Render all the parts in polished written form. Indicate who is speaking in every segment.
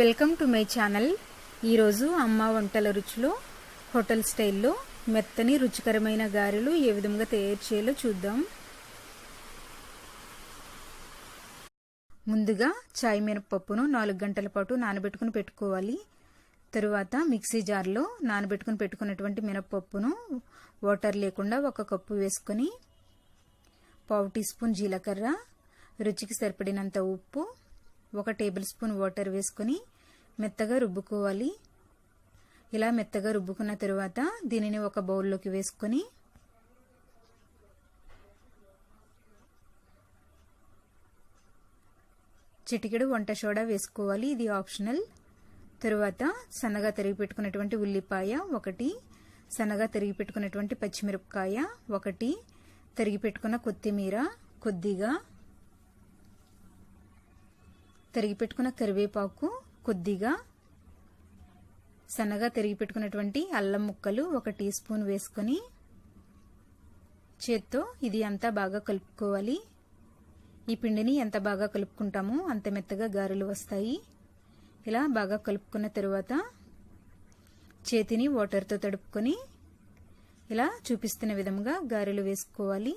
Speaker 1: Welcome to my channel. ఈరోజు అమ్మ వంటల రుచిలో హోటల్ స్టైల్లో మెత్తని రుచికరమైన గారెలు ఏ విధంగా తయారు చేయాలో చూద్దాం. ముందుగా చాయ్ మినపప్పును 4 గంటల పాటు నానబెట్టుకుని పెట్టుకోవాలి. తరువాత మిక్సీ జార్లో నానబెట్టుకుని పెట్టుకున్నటువంటి మినపప్పును వాటర్ లేకుండా 1 కప్పు వేసుకొని 1/2 టీ స్పూన్ జీలకర్ర, రుచికి సరిపడినంత ఉప్పు, 1 టేబుల్ స్పూన్ వాటర్ వేసుకొని మెత్తగా రుబ్బుకోవాలి. ఇలా మెత్తగా రుబ్బుకున్న తరువాత దీనిని ఒక బౌల్లోకి వేసుకొని చిటికెడు వంట సోడా వేసుకోవాలి. ఇది ఆప్షనల్. తరువాత సన్నగా తరిగి పెట్టుకున్నటువంటి ఉల్లిపాయ 1, సన్నగా తరిగి పెట్టుకున్నటువంటి పచ్చిమిరపకాయ 1, తరిగి పెట్టుకున్న కొత్తిమీర కొద్దిగా, తరిగి పెట్టుకున్న కరివేపాకు కొద్దిగా, సన్నగా తరిగి పెట్టుకున్నటువంటి అల్లం ముక్కలు 1 టీ స్పూన్ వేసుకొని చేత్తో ఇది అంతా బాగా కలుపుకోవాలి. ఈ పిండిని ఎంత బాగా కలుపుకుంటామో అంత మెత్తగా గారెలు వస్తాయి. ఇలా బాగా కలుపుకున్న తరువాత చేతిని వాటర్తో తడుపుకొని ఇలా చూపిస్తున్న విధంగా గారెలు వేసుకోవాలి.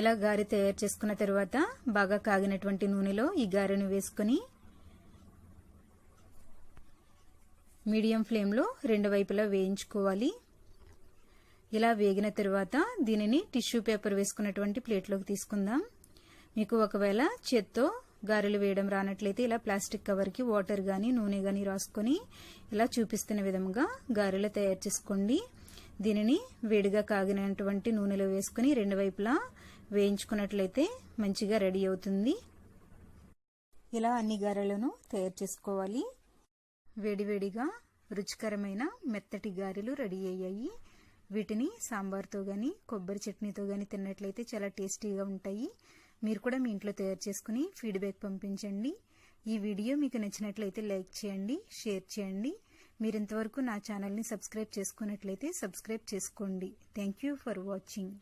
Speaker 1: ఇలా గారె తయారు చేసుకున్న తర్వాత బాగా కాగినటువంటి నూనెలో ఈ గారెను వేసుకొని మీడియం ఫ్లేమ్లో 2 వైపులా వేయించుకోవాలి. ఇలా వేగిన తర్వాత దీనిని టిష్యూ పేపర్ వేసుకున్నటువంటి ప్లేట్లోకి తీసుకుందాం. మీకు ఒకవేళ చేత్తో గారెలు వేయడం రానట్లయితే ఇలా ప్లాస్టిక్ కవర్కి వాటర్ కానీ నూనె కానీ రాసుకొని ఇలా చూపిస్తున్న విధంగా గారెలు తయారు చేసుకోండి. దీనిని వేడిగా కాగినటువంటి నూనెలో వేసుకుని 2 వైపులా వేయించుకున్నట్లయితే మంచిగా రెడీ అవుతుంది. ఇలా అన్ని గారెలను తయారు చేసుకోవాలి. వేడివేడిగా రుచికరమైన మెత్తటి గారెలు రెడీ అయ్యాయి. వీటిని సాంబార్తో కానీ కొబ్బరి చట్నీతో కానీ తిన్నట్లయితే చాలా టేస్టీగా ఉంటాయి. మీరు కూడా మీ ఇంట్లో తయారు చేసుకుని ఫీడ్బ్యాక్ పంపించండి. ఈ వీడియో మీకు నచ్చినట్లయితే లైక్ చేయండి, షేర్ చేయండి. మీరు ఇంతవరకు నా ఛానల్ని సబ్స్క్రైబ్ చేసుకున్నట్లయితే సబ్స్క్రైబ్ చేసుకోండి. Thank you for watching.